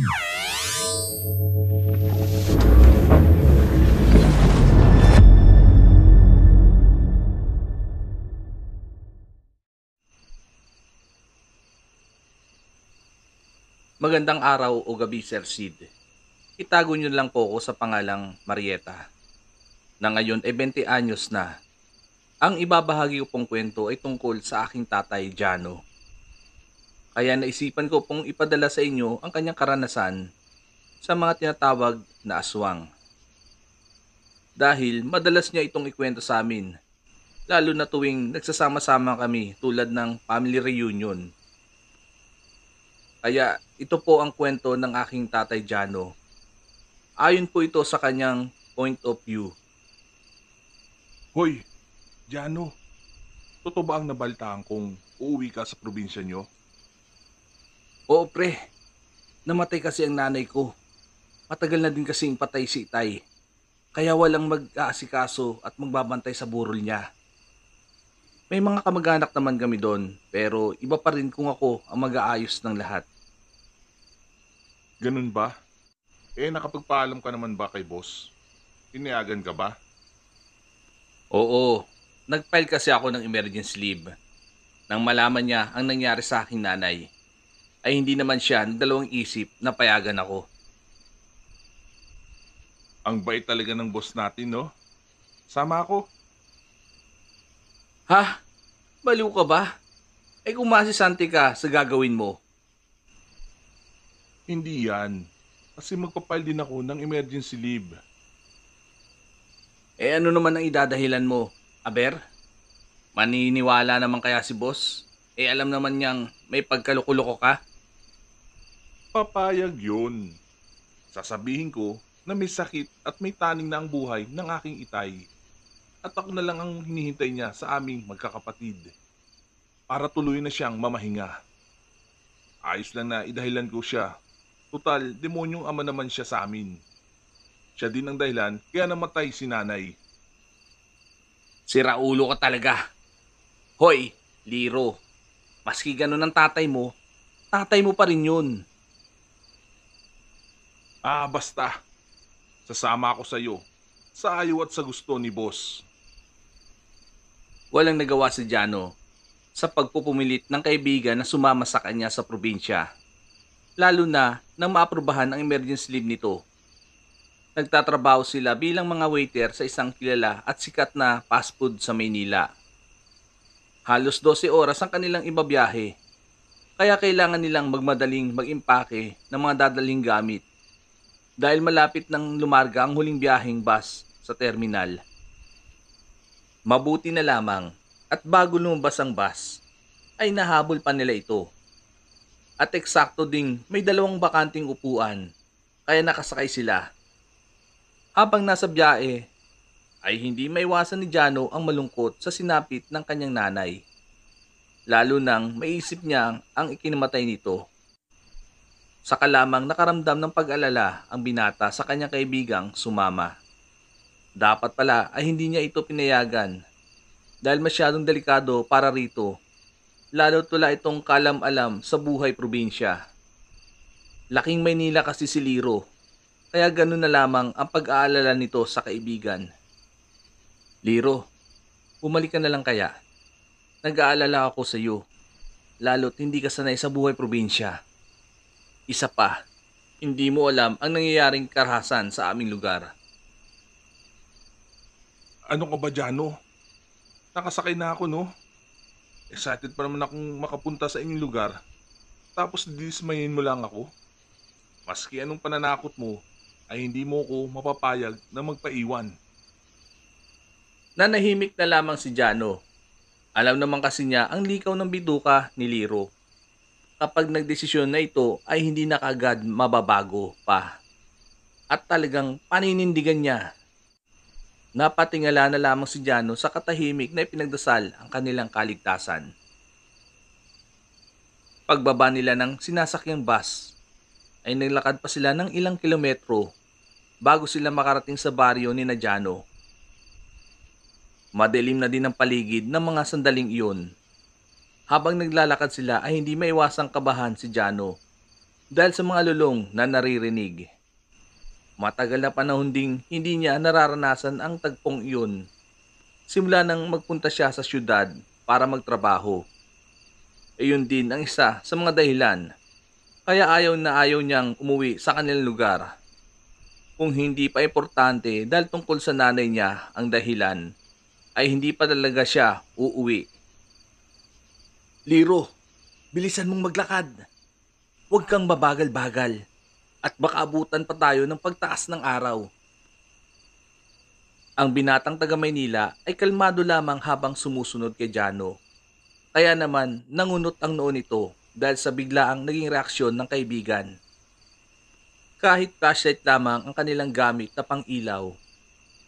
Magandang araw o gabi, Sir Sid. Itago niyo lang po ako sa pangalang Marieta, na ngayon ay 20 anyos na. Ang ibabahagi ko pong kwento ay tungkol sa aking tatay, Jano. Kaya naisipan ko pong ipadala sa inyo ang kanyang karanasan sa mga tinatawag na aswang. Dahil madalas niya itong ikwento sa amin, lalo na tuwing nagsasama-sama kami tulad ng family reunion. Kaya ito po ang kwento ng aking tatay Jano. Ayon po ito sa kanyang point of view. Hoy, Jano, totoo ba ang nabalitaan kong uuwi ka sa probinsya nyo? Oo pre, namatay kasi ang nanay ko. Matagal na din kasing patay si itay. Kaya walang mag-aasikaso at magbabantay sa burol niya. May mga kamag-anak naman kami doon, pero iba pa rin kung ako ang mag-aayos ng lahat. Ganun ba? Nakapagpaalam ka naman ba kay boss? Tinayagan ka ba? Oo, nag-file kasi ako ng emergency leave. Nang malaman niya ang nangyari sa aking nanay, ay hindi naman siya nagdalawang isip na payagan ako. Ang bait talaga ng boss natin, no? Sama ako. Ha? Baliw ka ba? Kung masisante ka sa gagawin mo. Hindi yan. Kasi magpapile din ako ng emergency leave. Ano naman ang idadahilan mo, Aber? Maniniwala naman kaya si boss? Alam naman niyang may pagkalukuloko ka? Papayag yun. Sasabihin ko na may sakit at may taning na ang buhay ng aking itay. At ako na lang ang hinihintay niya sa aming magkakapatid. Para tuloy na siyang mamahinga. Ayos lang na idahilan ko siya. Total, demonyong ama naman siya sa amin. Siya din ang dahilan kaya namatay si nanay. Sira ulo ka talaga. Hoy, Liro. Maski ganun ang tatay mo pa rin yun. Basta. Sasama ako sa iyo. Sa ayaw at sa gusto ni boss. Walang nagawa si Jano sa pagpupumilit ng kaibigan na sumama sa kanya sa probinsya. Lalo na nang maaprubahan ang emergency leave nito. Nagtatrabaho sila bilang mga waiter sa isang kilala at sikat na fast food sa Maynila. Halos 12 oras ang kanilang ibabiyahe, kaya kailangan nilang magmadaling mag-impake ng mga dadaling gamit dahil malapit nang lumarga ang huling biyaheng bus sa terminal. Mabuti na lamang at bago lumabas ang bus, ay nahabol pa nila ito. At eksakto ding may 2 bakanting upuan, kaya nakasakay sila. Habang nasa biyahe, ay hindi maiwasan ni Jano ang malungkot sa sinapit ng kanyang nanay. Lalo nang maisip niya ang ikinamatay nito. Saka lamang nakaramdam ng pag-alala ang binata sa kanyang kaibigang sumama. Dapat pala ay hindi niya ito pinayagan dahil masyadong delikado para rito, lalo't wala itong kalam-alam sa buhay probinsya. Laking Maynila kasi si Liro, kaya ganun na lamang ang pag-aalala nito sa kaibigan. Liro, bumalik ka na lang kaya? Nag-aalala ako sa iyo, lalo't hindi ka sanay sa buhay probinsya. Isa pa, hindi mo alam ang nangyayaring karahasan sa aming lugar. Ano ka ba, Jano? Nakasakay na ako, no? Excited pa naman akong makapunta sa inyong lugar. Tapos didismayin mo lang ako. Maski anong pananakot mo, ay hindi mo ko mapapayag na magpaiwan. Nanahimik na lamang si Jano. Alam naman kasi niya ang likaw ng bituka ni Liro. Kapag nagdesisyon na ito ay hindi na kaagad mababago pa. At talagang paninindigan niya. Napatingala na lamang si Jano sa katahimik na ipinagdasal ang kanilang kaligtasan. Pagbaba nila ng sinasakyang bus, ay naglakad pa sila ng ilang kilometro bago sila makarating sa baryo ni Jano. Madilim na din ang paligid ng mga sandaling iyon. Habang naglalakad sila ay hindi maiwasang kabahan si Jano dahil sa mga lulong na naririnig. Matagal na panahon ding hindi niya nararanasan ang tagpong iyon. Simula nang magpunta siya sa syudad para magtrabaho. Iyon din ang isa sa mga dahilan kaya ayaw niyang umuwi sa kanilang lugar. Kung hindi pa importante dahil tungkol sa nanay niya ang dahilan, ay hindi pa talaga siya uuwi. Liro, bilisan mong maglakad. Huwag kang mabagal-bagal at baka abutan pa tayo ng pagtaas ng araw. Ang binatang taga Maynila ay kalmado lamang habang sumusunod kay Jano. Kaya naman nangunot ang noo nito dahil sa biglaang naging reaksyon ng kaibigan. Kahit flashlight lamang ang kanilang gamit na pang-ilaw,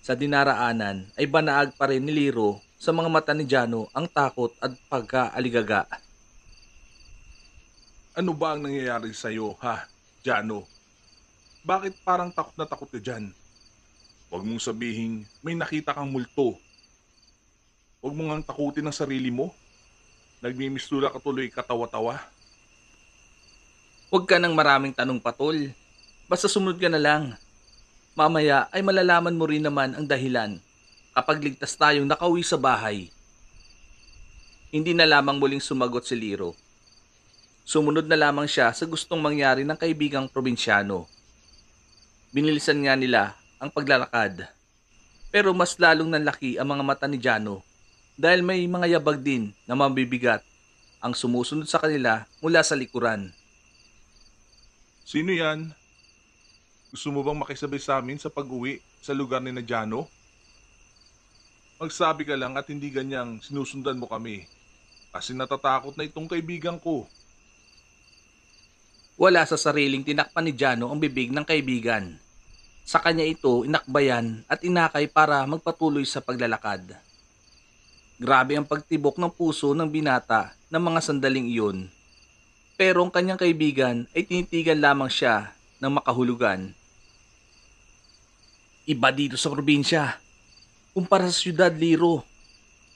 sa dinaraanan ay banaag pa rin ni Liro sa mga mata ni Jano ang takot at pagkaaligaga. Ano ba ang nangyayari sa'yo, ha, Jano? Bakit parang takot na takot ka dyan? Huwag mong sabihin may nakita kang multo. Huwag mong ang takutin ang sarili mo. Nagmimistula ka tuloy katawa-tawa. Huwag ka ng maraming tanong patol. Basta sumunod ka na lang. Mamaya ay malalaman mo rin naman ang dahilan kapag ligtas tayong nakauwi sa bahay. Hindi na lamang muling sumagot si Liro. Sumunod na lamang siya sa gustong mangyari ng kaibigang probinsyano. Binilisan nga nila ang paglalakad. Pero mas lalong nanlaki ang mga mata ni Jano dahil may mga yabag din na mabibigat ang sumusunod sa kanila mula sa likuran. Sino yan? Gusto mo bang makisabay sa amin sa pag-uwi sa lugar ni na Jano? Magsabi ka lang at hindi ganyang sinusundan mo kami. Kasi natatakot na itong kaibigan ko. Wala sa sariling tinakpan ni Jano ang bibig ng kaibigan. Sa kanya ito inakbayan at inakay para magpatuloy sa paglalakad. Grabe ang pagtibok ng puso ng binata ng mga sandaling iyon. Pero ang kanyang kaibigan ay tinitigan lamang siya ng makahulugan. Iba dito sa probinsya, kumpara sa syudad, Liro.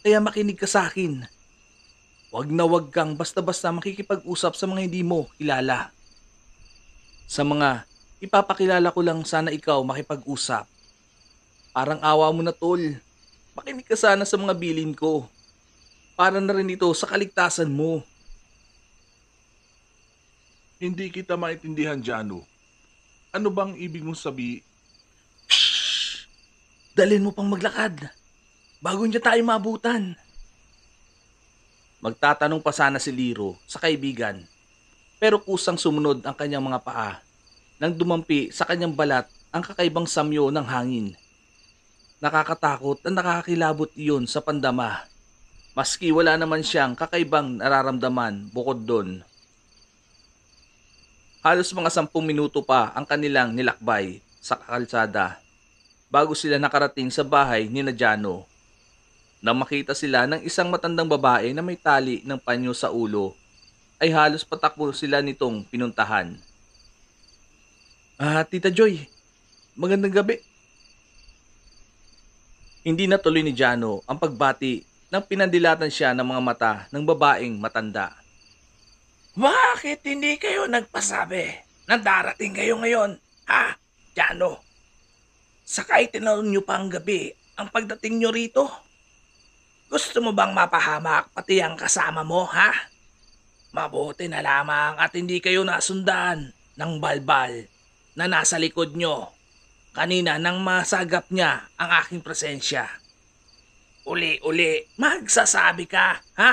Kaya makinig ka sa akin. Huwag na huwag kang basta-basta makikipag-usap sa mga hindi mo kilala. Sa mga ipapakilala ko lang sana ikaw makipag-usap. Parang awa mo na, tol. Makinig ka sana sa mga bilin ko. Para na rin ito sa kaligtasan mo. Hindi kita maintindihan, Jano. Ano bang ibig mong sabihin? Dalhin mo pang maglakad. Bago niya tayo maabutan. Magtatanong pa sana si Liro sa kaibigan. Pero kusang sumunod ang kanyang mga paa nang dumampi sa kanyang balat ang kakaibang samyo ng hangin. Nakakatakot at nakakakilabot iyon sa pandama. Maski wala naman siyang kakaibang nararamdaman bukod doon. Halos mga 10 minuto pa ang kanilang nilakbay sa kalsada bago sila nakarating sa bahay ni na Jano. Nang makita sila ng isang matandang babae na may tali ng panyo sa ulo, ay halos patakbo sila nitong pinuntahan. Tita Joy, magandang gabi. Hindi natuloy ni Jano ang pagbati nang pinandilatan siya ng mga mata ng babaeng matanda. Bakit hindi kayo nagpasabi na darating kayo ngayon, ha, Jano? Sakay tinanong nyo pa ang gabi ang pagdating nyo rito. Gusto mo bang mapahamak pati ang kasama mo, ha? Mabuti na lamang at hindi kayo nasundan ng balbal na nasa likod nyo kanina nang masagap niya ang aking presensya. Uli-uli, magsasabi ka, ha?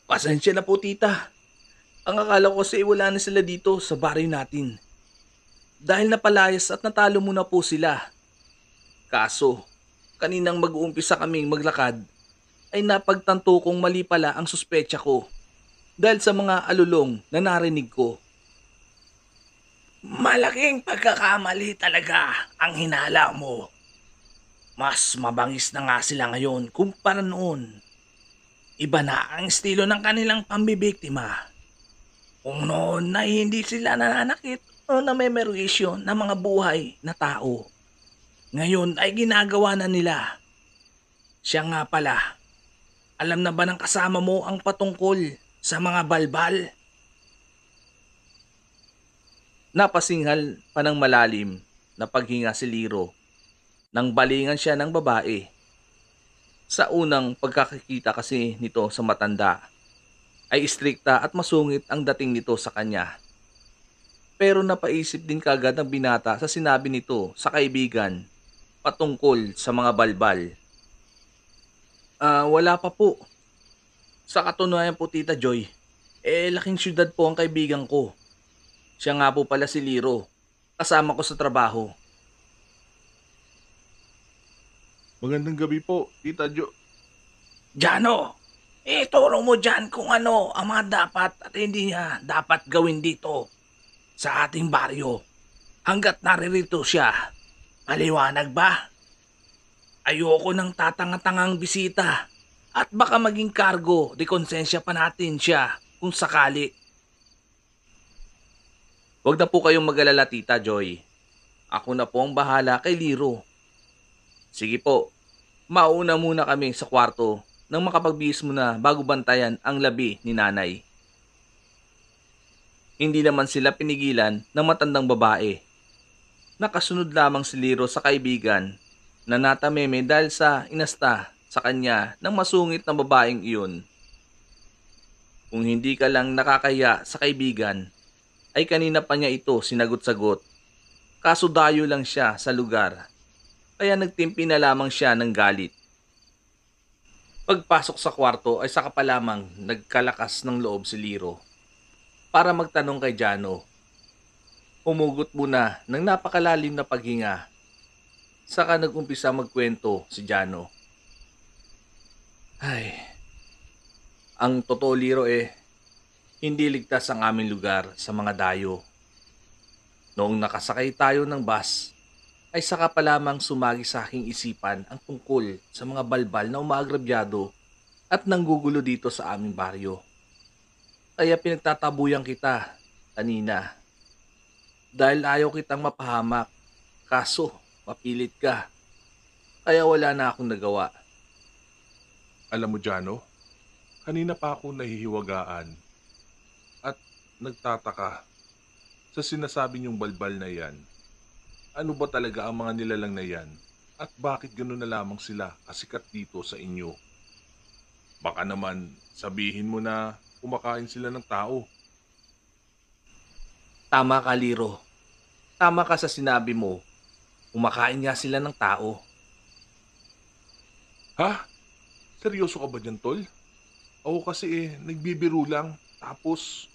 Pasensya na po, tita. Ang akala ko kasi wala na sila dito sa baryo natin. Dahil napalayas at natalo muna po sila. Kaso, kaninang mag-uumpisa kaming maglakad, ay napagtanto kong mali pala ang suspecha ko dahil sa mga alulong na narinig ko. Malaking pagkakamali talaga ang hinala mo. Mas mabangis na nga sila ngayon kumpara noon. Iba na ang estilo ng kanilang pambibiktima. Kung noon na hindi sila nananakit o namemerwisyo ng mga buhay na tao, ngayon ay ginagawa na nila. Siya nga pala, alam na ba ng kasama mo ang patungkol sa mga balbal? Napasinghal pa ng malalim na paghinga si Liro nang balingan siya ng babae. Sa unang pagkakakita kasi nito sa matanda, ay istrikta at masungit ang dating nito sa kanya. Pero napaisip din kagad ng binata sa sinabi nito sa kaibigan patungkol sa mga balbal. Wala pa po. Sa katunayan po, Tita Joy, laking syudad po ang kaibigan ko. Siya nga po pala si Liro, kasama ko sa trabaho. Magandang gabi po, Tita Jo. Jano, turo mo dyan kung ano ang mga dapat at hindi niya dapat gawin dito sa ating baryo hanggat naririto siya. Maliwanag ba? Ayoko ng tatanga-tangang bisita at baka maging kargo de konsensya pa natin siya kung sakali. Huwag na po kayong mag-alala, Tita Joy. Ako na po ang bahala kay Liro. Sige po, mauna muna kami sa kwarto nang makapagbihis muna bago bantayan ang labi ni nanay. Hindi naman sila pinigilan ng matandang babae. Nakasunod lamang si Liro sa kaibigan na natameme dahil sa inasta sa kanya ng masungit na babaeng iyon. Kung hindi ka lang nakakaya sa kaibigan, ay kanina pa niya ito sinagot-sagot. Kaso dayo lang siya sa lugar, kaya nagtimpi na lamang siya ng galit. Pagpasok sa kwarto ay saka pa lamang nagkalakas ng loob si Liro para magtanong kay Jano. Humugot muna ng napakalalim na paghinga. Saka nag-umpisa magkwento si Jano. Ay, ang totoo Liro hindi ligtas ang aming lugar sa mga dayo. Noong nakasakay tayo ng bus, ay saka pa lamang sumagi sa aking isipan ang tungkol sa mga balbal na umaagrabyado at nanggugulo dito sa aming baryo. Kaya pinagtatabuyan kita kanina dahil ayaw kitang mapahamak, kaso mapilit ka. Kaya wala na akong nagawa. Alam mo, Jano, kanina pa ako nahihiwagaan at nagtataka sa sinasabi niyong balbal na yan. Ano ba talaga ang mga nilalang na yan? At bakit gano'n na lamang sila kasikat dito sa inyo? Baka naman sabihin mo na kumakain sila ng tao. Tama ka, Liro. Tama ka sa sinabi mo. Kumakain nga sila ng tao. Ha? Seryoso ka ba dyan, Tol? Ako kasi nagbibiro lang. Tapos,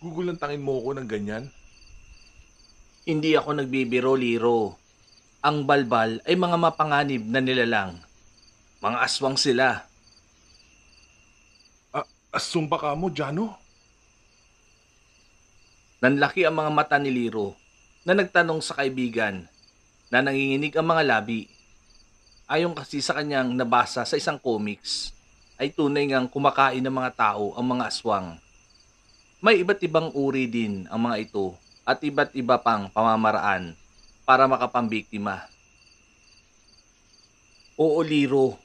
gugulantangin mo ako ng ganyan. Hindi ako nagbibiro, Liro. Ang balbal ay mga mapanganib na nilalang. Mga aswang sila. Asum ba ka mo, Jano? Nanlaki ang mga mata ni Liro na nagtanong sa kaibigan na nanginginig ang mga labi. Ayon kasi sa kanyang nabasa sa isang comics, ay tunay ngang kumakain ng mga tao ang mga aswang. May iba't ibang uri din ang mga ito at iba't iba pang pamamaraan para makapambiktima. Oo, Liro,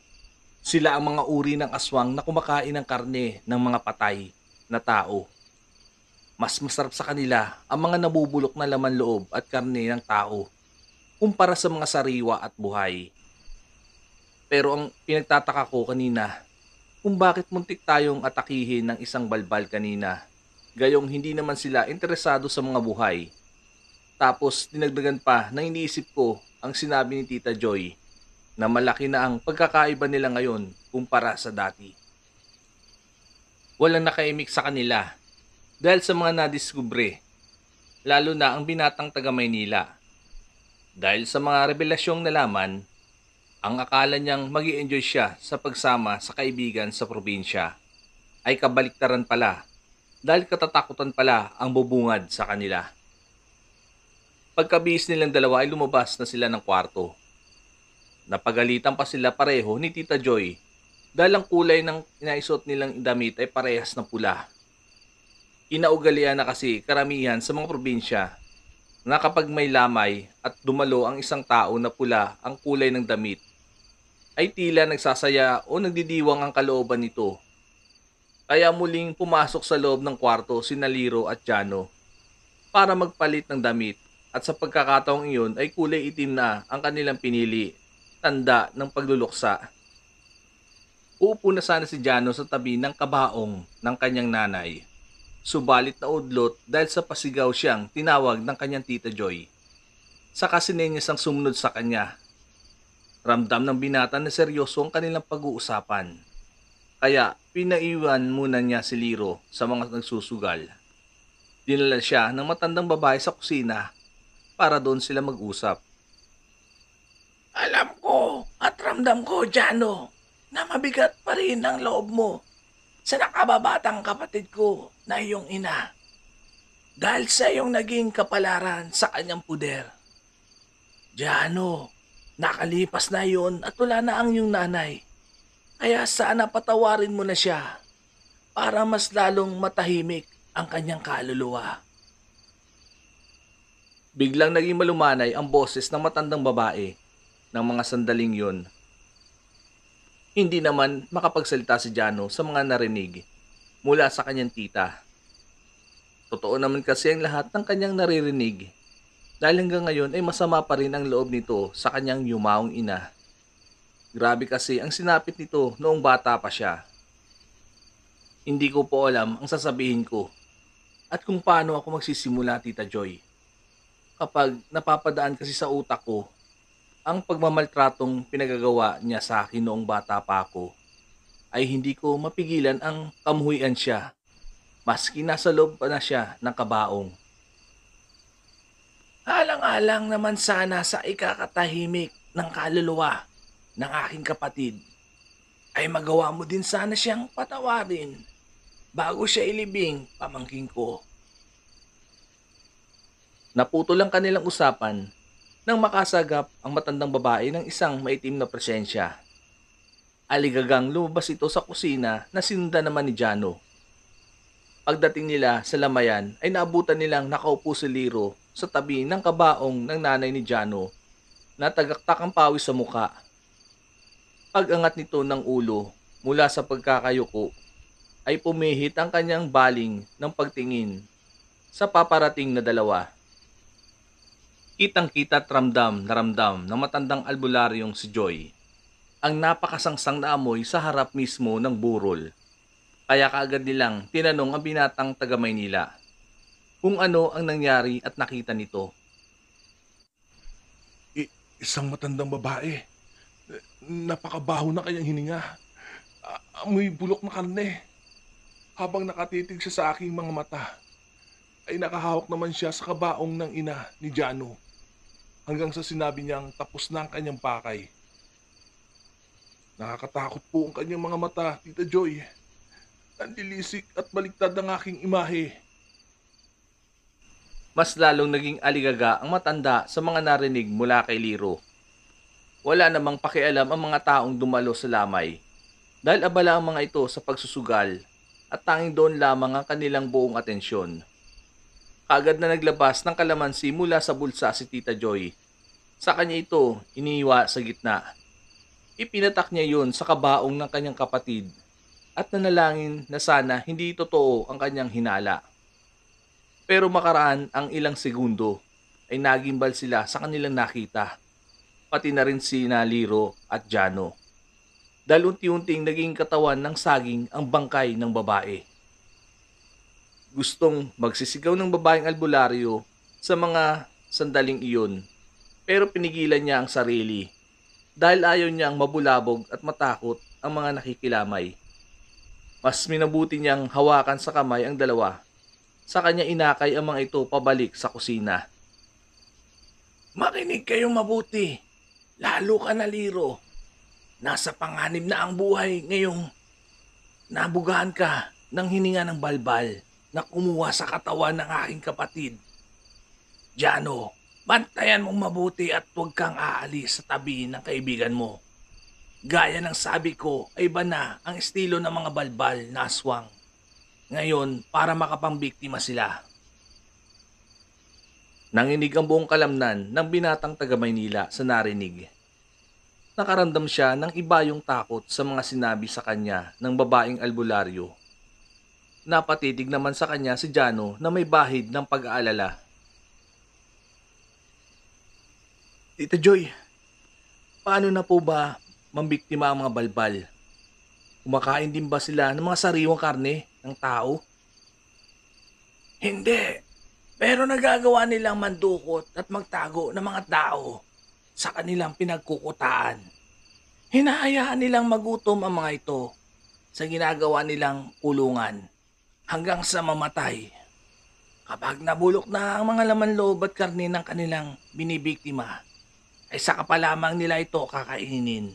sila ang mga uri ng aswang na kumakain ng karne ng mga patay na tao. Mas masarap sa kanila ang mga nabubulok na laman loob at karne ng tao kumpara sa mga sariwa at buhay. Pero ang pinagtataka ko kanina, kung bakit muntik tayong atakihin ng isang balbal kanina, gayong hindi naman sila interesado sa mga buhay. Tapos dinagdagan pa na iniisip ko ang sinabi ni Tita Joy na malaki na ang pagkakaiba nila ngayon kumpara sa dati. Walang nakaimik sa kanila dahil sa mga nadiskubre, lalo na ang binatang taga Maynila. Dahil sa mga revelasyong nalaman, ang akala niyang mag-i-enjoy siya sa pagsama sa kaibigan sa probinsya ay kabaliktaran pala dahil katatakutan pala ang bubungad sa kanila. Pagkabihis nilang dalawa ay lumabas na sila ng kwarto. Napagalitan pa sila pareho ni Tita Joy dahil ang kulay ng inaisot nilang damit ay parehas na pula. Kinaugalian na kasi karamihan sa mga probinsya na kapag may lamay at dumalo ang isang tao na pula ang kulay ng damit, ay tila nagsasaya o nagdidiwang ang kalooban nito. Kaya muling pumasok sa loob ng kwarto sina Liro at Jano. para magpalit ng damit at sa pagkakataong iyon ay kulay itim na ang kanilang pinili, tanda ng pagluluksa. Uupo na sana si Jano sa tabi ng kabaong ng kanyang nanay. Subalit na udlot dahil sa pasigaw siyang tinawag ng kanyang tita Joy. Saka sinenyas ang sumunod sa kanya. Ramdam ng binata na seryoso ang kanilang pag-uusapan. Kaya pinaiwan muna niya si Liro sa mga nagsusugal. Dinala siya ng matandang babae sa kusina para doon sila mag-usap. Alam ko at ramdam ko, Jano, na mabigat pa rin ang loob mo sa nakababatang kapatid ko na iyong ina. Dahil sa iyong naging kapalaran sa kanyang puder. Jano, nakalipas na yon at wala na ang iyong nanay. Kaya sana patawarin mo na siya para mas lalong matahimik ang kanyang kaluluwa. Biglang naging malumanay ang boses ng matandang babae ng mga sandaling yon. Hindi naman makapagsalita si Jano sa mga narinig mula sa kanyang tita. Totoo naman kasi ang lahat ng kanyang naririnig dahil hanggang ngayon ay masama pa rin ang loob nito sa kanyang yumaong ina. Grabe kasi ang sinapit nito noong bata pa siya. Hindi ko po alam ang sasabihin ko at kung paano ako magsisimula, Tita Joy. Kapag napapadaan kasi sa utak ko ang pagmamaltratong pinagagawa niya sa akin noong bata pa ako, ay hindi ko mapigilan ang kamuhian siya, maski nasa loob pa na siya ng kabaong. Alang-alang naman sana sa ikakatahimik ng kaluluwa ng aking kapatid, ay magawa mo din sana siyang patawarin bago siya ilibing, pamangkin ko. Naputol ang kanilang usapan nang makasagap ang matandang babae ng isang maitim na presensya. Aligagang lumabas ito sa kusina na sinundan naman ni Jano. Pagdating nila sa lamayan ay naabutan nilang nakaupo si Liro sa tabi ng kabaong ng nanay ni Jano na tagaktak ang pawis sa muka. Pag-angat nito ng ulo mula sa pagkakayuko ay pumihit ang kanyang baling ng pagtingin sa paparating na dalawa. Kitang-kita at ramdam na ramdam ng matandang albularyong si Joy ang napakasangsang na amoy sa harap mismo ng burol. Kaya kaagad nilang tinanong ang binatang taga Maynila kung ano ang nangyari at nakita nito. Isang matandang babae. Napakabaho na kanyang hininga. Amoy bulok na karne. Habang nakatitig siya sa aking mga mata, ay nakahawak naman siya sa kabaong ng ina ni Jano. Hanggang sa sinabi niyang tapos na ang kanyang pakay. Nakakatakot po ang kanyang mga mata, Tita Joy. Nanlilisik at baliktad ang aking imahe. Mas lalong naging aligaga ang matanda sa mga narinig mula kay Liro. Wala namang pakialam ang mga taong dumalo sa lamay dahil abala ang mga ito sa pagsusugal at tanging doon lamang ang kanilang buong atensyon. Kaagad na naglabas ng kalamansi mula sa bulsa si Tita Joy. Sa kanya ito iniiwa sa gitna. Ipinatak niya yun sa kabaong ng kanyang kapatid at nanalangin na sana hindi totoo ang kanyang hinala. Pero makaraan ang ilang segundo ay nagimbal sila sa kanilang nakita, pati na rin sina Liro at Jano. Dahil unti-unting naging katawan ng saging ang bangkay ng babae. Gustong magsisigaw ng babaeng albularyo sa mga sandaling iyon, pero pinigilan niya ang sarili dahil ayaw niyang mabulabog at matakot ang mga nakikilamay. Mas minabuti niyang hawakan sa kamay ang dalawa. Sa kanya inakay ang mga ito pabalik sa kusina. Makinig kayong mabuti, lalo ka na Liro. Nasa panganib na ang buhay ngayong nabugahan ka ng hininga ng balbal na kumuha sa katawan ng aking kapatid. Jano, bantayan mong mabuti at huwag kang aalis sa tabi ng kaibigan mo. Gaya ng sabi ko ay iba na ang estilo ng mga balbal na aswang. Ngayon, para makapambiktima sila. Nanginig ang buong kalamnan ng binatang taga Maynila sa narinig. Nakaramdam siya ng iba yung takot sa mga sinabi sa kanya ng babaeng albularyo. Napatitig naman sa kanya si Jano na may bahid ng pag-aalala. Tita Joy, paano na po ba mambiktima ang mga balbal? Kumakain din ba sila ng mga sariwang karne ng tao? Hindi. Pero nagagawa nilang mandukot at magtago ng mga tao sa kanilang pinagkukutaan. Hinahayaan nilang magutom ang mga ito sa ginagawa nilang kulungan hanggang sa mamatay. Kapag nabulok na ang mga laman loob at karne ng kanilang binibiktima, ay saka pa lamang nila ito kakainin.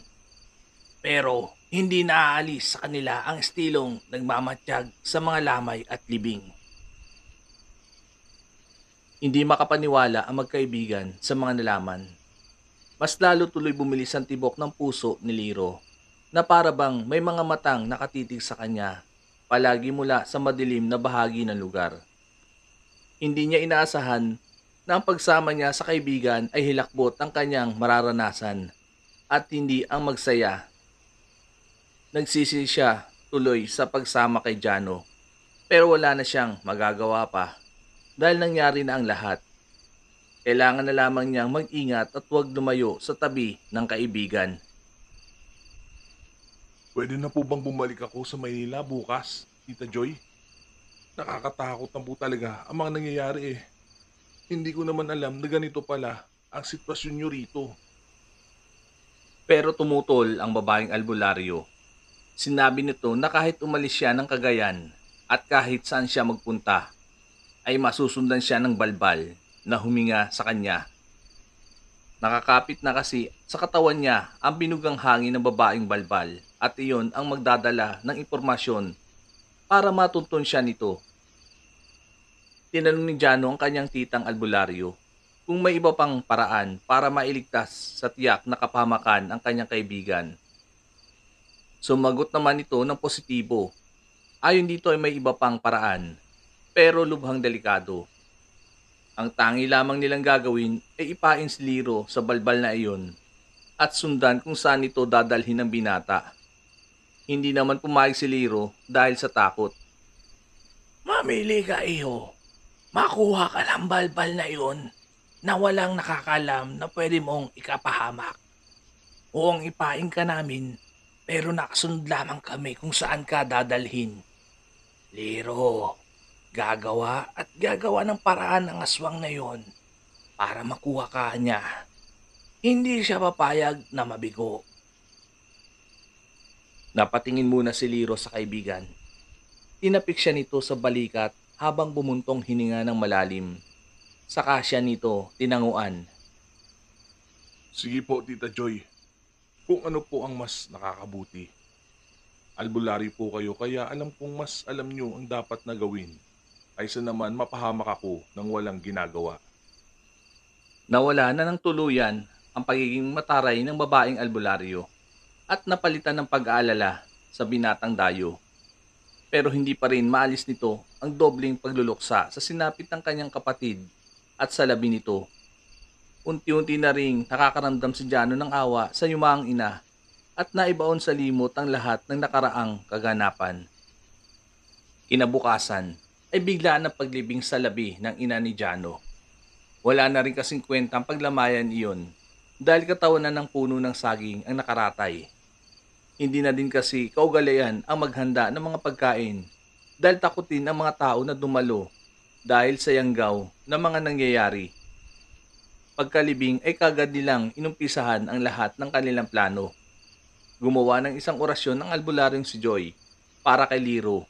Pero hindi naaalis sa kanila ang estilong nagmamatsyag sa mga lamay at libing. Hindi makapaniwala ang magkaibigan sa mga nalaman. Mas lalo tuloy bumilis ang tibok ng puso ni Liro na para bang may mga matang nakatitig sa kanya palagi mula sa madilim na bahagi ng lugar. Hindi niya inaasahan na ang pagsama niya sa kaibigan ay hilakbot ang kanyang mararanasan at hindi ang magsaya. Nagsisi siya tuloy sa pagsama kay Jano pero wala na siyang magagawa pa dahil nangyari na ang lahat. Kailangan na lamang niyang mag-ingat at huwag lumayo sa tabi ng kaibigan. Pwede na po bang bumalik ako sa Maynila bukas, Tita Joy? Nakakatakot na po talaga ang mga nangyayari eh. Hindi ko naman alam na ganito pala ang sitwasyon nyo rito. Pero tumutol ang babaeng albularyo. Sinabi nito na kahit umalis siya ng Cagayan at kahit saan siya magpunta, ay masusundan siya ng balbal na huminga sa kanya. Nakakapit na kasi sa katawan niya ang binugang hangin ng babaeng balbal at iyon ang magdadala ng impormasyon para matuntun siya nito. Tinanong ni Jano ang kanyang titang albularyo kung may iba pang paraan para mailigtas sa tiyak na kapahamakan ang kanyang kaibigan. Sumagot naman ito ng positibo. Ayon dito ay may iba pang paraan pero lubhang delikado. Ang tangi lamang nilang gagawin ay ipain si Liro sa balbal na iyon at sundan kung saan ito dadalhin ng binata. Hindi naman pumayag si Liro dahil sa takot. Mamili ka, iho. Makuha ka ng balbal na iyon na walang nakakalam na pwede mong ikapahamak. O ang ipain ka namin pero nakasunod lamang kami kung saan ka dadalhin. Liro, gagawa at gagawa ng paraan ng aswang na yon para makuha ka niya. Hindi siya papayag na mabigo. Napatingin muna si Liro sa kaibigan. Tinapik siya nito sa balikat habang bumuntong hininga ng malalim. Saka siya nito tinanguan. Sige po, Tita Joy. Kung ano po ang mas nakakabuti. Albularyo po kayo kaya alam kong mas alam nyo ang dapat na gawin. Kaysa naman mapahamak ako ng walang ginagawa. Nawala na ng tuluyan ang pagiging mataray ng babaeng albularyo at napalitan ng pag-aalala sa binatang dayo. Pero hindi pa rin maalis nito ang dobleng pagluluksa sa sinapit ng kanyang kapatid at sa labi nito. Unti-unti na ring nakakaramdam si Jano ng awa sa yumaang ina at naibaon sa limot ang lahat ng nakaraang kaganapan. Kinabukasan ay biglaan ang paglibing sa labi ng ina ni Jano. Wala na rin kasing kwenta ang paglamayan iyon dahil katawan na ng puno ng saging ang nakaratay. Hindi na din kasi kaugalian ang maghanda ng mga pagkain dahil takutin ang mga tao na dumalo dahil sa yanggaw na mga nangyayari. Pagkalibing ay kagad nilang inumpisahan ang lahat ng kanilang plano. Gumawa ng isang orasyon ng albularyong si Joy para kay Liro.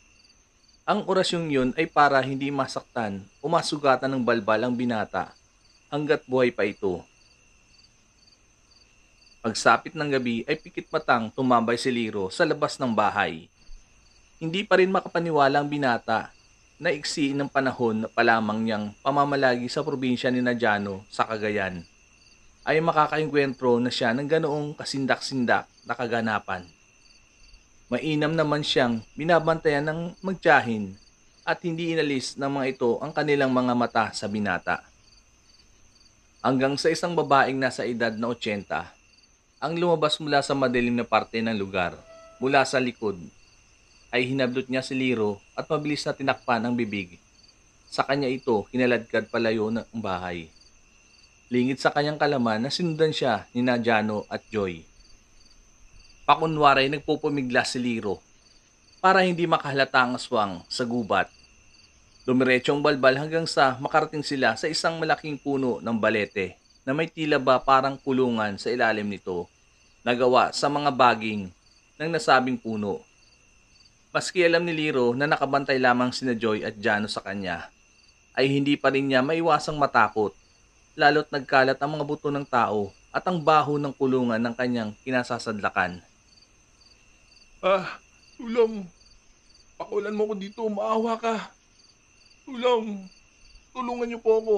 Ang orasyong yun ay para hindi masaktan o masugatan ng balbal ang binata hanggat buhay pa ito. Pagsapit ng gabi ay pikit matang tumambay si Liro sa labas ng bahay. Hindi pa rin makapaniwala ang binata na iksi ng panahon na palamang niyang pamamalagi sa probinsya ni Jano sa Cagayan ay makakaengkwentro na siya ng ganoong kasindak-sindak na kaganapan. Mainam naman siyang binabantayan ng magtiyahin at hindi inalis ng mga ito ang kanilang mga mata sa binata. Hanggang sa isang babaeng nasa edad na 80 ang lumabas mula sa madilim na parte ng lugar, mula sa likod, ay hinablot niya si Liro at mabilis na tinakpan ang bibig. Sa kanya ito kinaladkad palayo ng bahay. Lingid sa kanyang kalaman na sinundan siya ni Jano at Joy. Pakunwari nagpupumigla si Liro para hindi makahalata ang aswang sa gubat. Dumiretso ang balbal hanggang sa makarating sila sa isang malaking puno ng balete na may tila ba parang kulungan sa ilalim nito na gawa sa mga baging ng nasabing puno. Maski alam ni Liro na nakabantay lamang sina Joy at Jano sa kanya, ay hindi pa rin niya maiwasang matakot, lalo't nagkalat ang mga buto ng tao at ang baho ng kulungan ng kanyang kinasasadlakan. Ah, tulong. Pakulan mo ko dito, maawa ka. Tulong. Tulungan niyo po ako.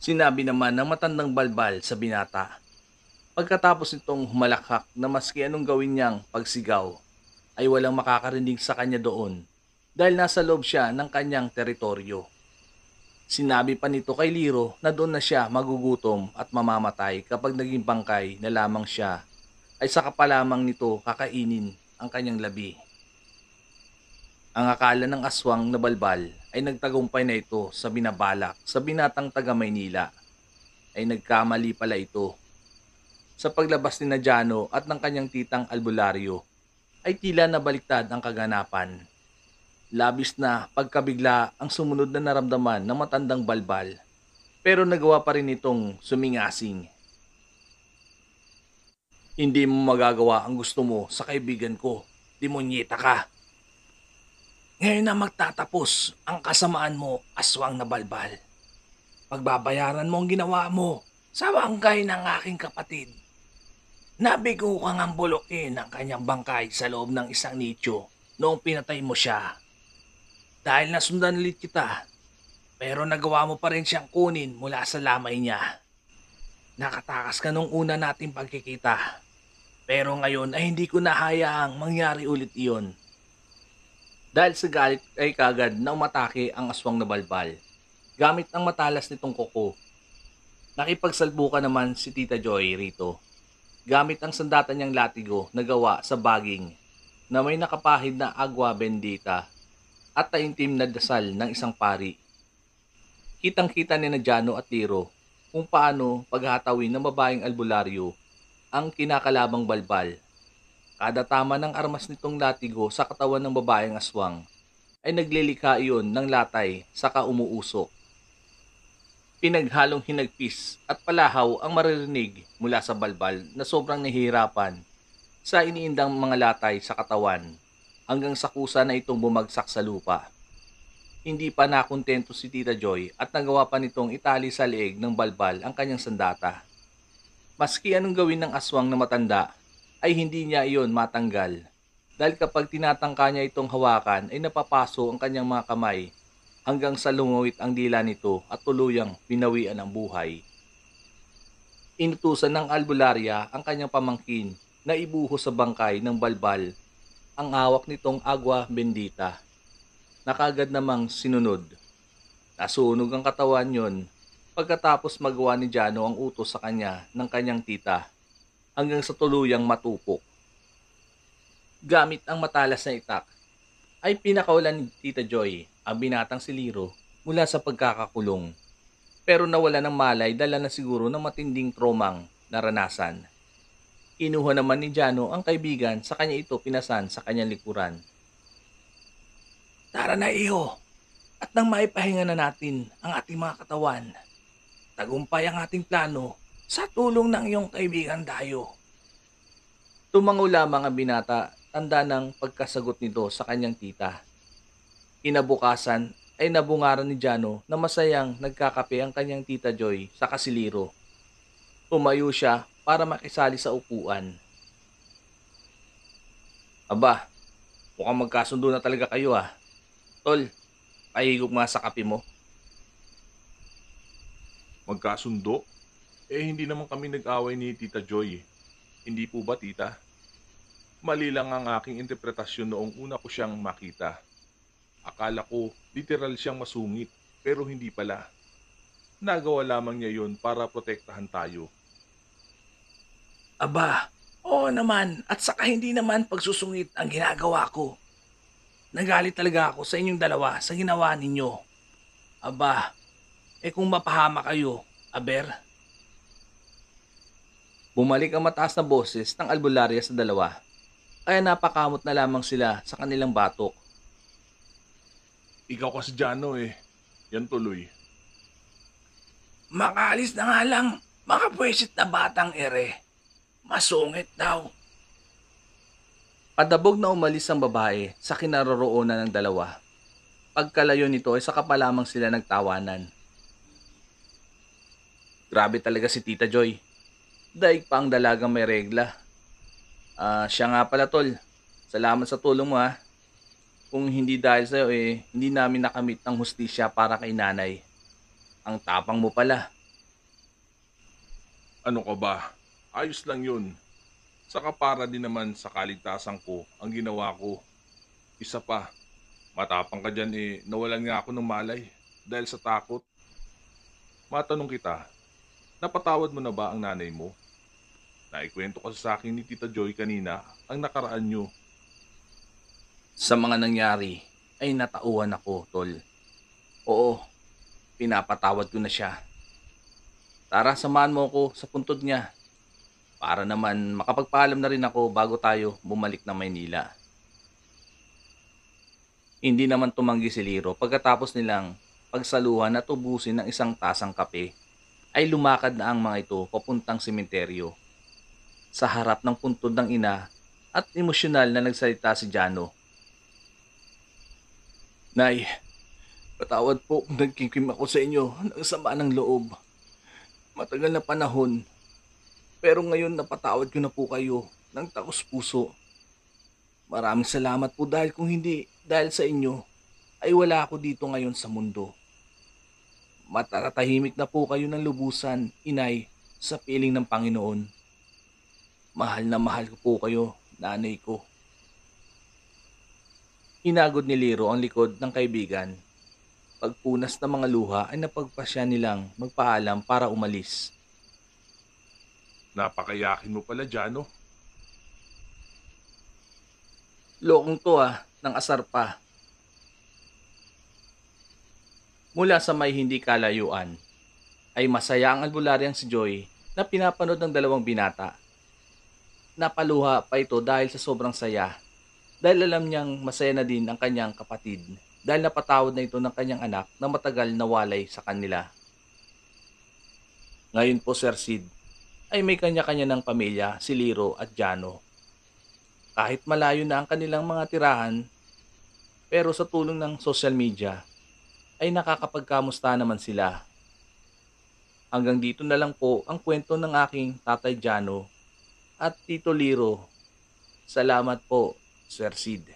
Sinabi naman ng matandang balbal sa binata. Pagkatapos nitong humalakhak na maski anong gawin niyang pagsigaw, ay walang makakarinig sa kanya doon dahil nasa loob siya ng kanyang teritoryo. Sinabi pa nito kay Liro na doon na siya magugutom at mamamatay kapag naging bangkay na lamang siya ay saka pa lamang nito kakainin ang kanyang labi. Ang akala ng aswang na balbal ay nagtagumpay na ito sa binabalak sa binatang taga Maynila. Ay nagkamali pala ito. Sa paglabas ni Jano at ng kanyang titang albularyo ay tila nabaliktad ang kaganapan. Labis na pagkabigla ang sumunod na naramdaman ng matandang balbal, pero nagawa pa rin itong sumingasing. Hindi mo magagawa ang gusto mo sa kaibigan ko, demonyeta ka. Ngayon na magtatapos ang kasamaan mo, aswang na balbal. Pagbabayaran mo ang ginawa mo sa bangkay ng aking kapatid. Nabigo kang ambulukin ang kanyang bangkay sa loob ng isang nicho noong pinatay mo siya. Dahil nasundan ulit kita, pero nagawa mo pa rin siyang kunin mula sa lamay niya. Nakatakas ka nung una nating pagkikita, pero ngayon ay hindi ko nahayaang mangyari ulit iyon. Dahil sa galit ay kagad na umatake ang aswang na balbal, gamit ang matalas nitong kuko. Nakipagsalbukan naman si Tita Joy rito, gamit ang sandata niyang latigo na gawa sa baging na may nakapahid na agwa bendita at taimtim na dasal ng isang pari. Kitang-kita ni Jano at Liro kung paano paghatawin ng babaeng albularyo ang kinakalabang balbal. Kada tama ng armas nitong latigo sa katawan ng babaeng aswang ay naglilikha iyon ng latay saka umuusok. Pinaghalong hinagpis at palahaw ang maririnig mula sa balbal na sobrang nahihirapan sa iniindang mga latay sa katawan hanggang sa kusa na itong bumagsak sa lupa. Hindi pa nakontento si Tita Joy at nagawa pa nitong itali sa leeg ng balbal ang kanyang sandata. Maski anong gawin ng aswang na matanda ay hindi niya iyon matanggal dahil kapag tinatangka niya itong hawakan ay napapaso ang kanyang mga kamay hanggang sa lungawit ang dila nito at tuluyang binawian ang buhay. Inutusan ng albularya ang kanyang pamangkin na ibuhos sa bangkay ng balbal ang hawak nitong agwa bendita. Nakagad namang sinunod. Nasunog ang katawan yon pagkatapos magawa ni Jano ang utos sa kanya ng kanyang tita hanggang sa tuluyang matupok. Gamit ang matalas na itak, ay pinakawalan ni Tita Joy ang binatang si Liro mula sa pagkakakulong. Pero nawala ng malay dala na siguro ng matinding tromang naranasan. Inuha naman ni Jano ang kaibigan sa kanya ito pinasan sa kanyang likuran. Tara na iho, at nang maipahinga na natin ang ating mga katawan, tagumpay ang ating plano sa tulong ng iyong kaibigan Dayo. Tumango lamang ang binata, tanda ng pagkasagot nito sa kanyang tita. Kinabukasan ay nabungaran ni Jano na masayang nagkakape ang kanyang tita Joy sa kasiliro. Tumayo siya para makisali sa upuan. Aba, mukhang magkasundo na talaga kayo ah. Tol, pahigop nga sa kape mo. Magkasundo? Hindi naman kami nag-away ni Tita Joy. Hindi po ba, tita? Mali lang ang aking interpretasyon noong una ko siyang makita. Akala ko literal siyang masungit, pero hindi pala. Nagawa lamang niya yon para protektahan tayo. Aba, Oo naman, at saka hindi naman pagsusungit ang ginagawa ko. Nagalit talaga ako sa inyong dalawa sa ginawa ninyo. Aba, kung mapahama kayo, aber. Bumalik ang mataas na boses ng albularya sa dalawa, kaya napakamot na lamang sila sa kanilang batok. Ikaw kasi Jano eh. Yan tuloy. Makaalis na nga lang, mga pwesit na batang ere. Masungit daw. Padabog na umalis ang babae sa kinaroroonan ng dalawa. Pagkalayo nito ay saka pa lamang sila nagtawanan. Grabe talaga si Tita Joy. Daig pa ang dalagang may regla. Siya nga pala tol. Salamat sa tulong mo ha. Kung hindi dahil sa'yo hindi namin nakamit ang hustisya para kay nanay. Ang tapang mo pala. Ano ka ba? Ayos lang yun. Saka para din naman sa kaligtasan ko ang ginawa ko. Isa pa, matapang ka dyan nawalan nga ako ng malay dahil sa takot. Matanong kita, napatawad mo na ba ang nanay mo? Naikwento kasi sa akin ni Tita Joy kanina ang nakaraan nyo. Sa mga nangyari ay natauhan ako, tol. Oo, pinapatawad ko na siya. Tara, samahan mo ako sa puntod niya. Para naman makapagpaalam na rin ako bago tayo bumalik na Maynila. Hindi naman tumanggi si Liro pagkatapos nilang pagsaluhan at ubusin ng isang tasang kape ay lumakad na ang mga ito papuntang sementeryo. Sa harap ng puntod ng ina at emosyonal na nagsalita si Jano. Nay, patawad po kung nagkikim ako sa inyo ng sama ng loob. Matagal na panahon. Pero ngayon napatawad ko na po kayo ng taos puso. Maraming salamat po dahil kung hindi dahil sa inyo ay wala ako dito ngayon sa mundo. Matatatahimik na po kayo ng lubusan, inay, sa piling ng Panginoon. Mahal na mahal ko po kayo, nanay ko. Hinagod ni Liro ang likod ng kaibigan. Pagpunas ng mga luha ay napagpasya nilang magpaalam para umalis. Napakayakin mo pala Jano. Lokong to ng asar pa. Mula sa may hindi kalayuan, ay masaya ang albularyang si Joy na pinapanood ng dalawang binata. Napaluha pa ito dahil sa sobrang saya. Dahil alam niyang masaya na din ang kanyang kapatid dahil napatawad na ito ng kanyang anak na matagal nawalay sa kanila. Ngayon po Sir Sid, ay may kanya-kanya ng pamilya si Liro at Jano. Kahit malayo na ang kanilang mga tirahan, pero sa tulong ng social media, ay nakakapagkamusta naman sila. Hanggang dito na lang po ang kwento ng aking Tatay Jano at Tito Liro. Salamat po, Sir Sid.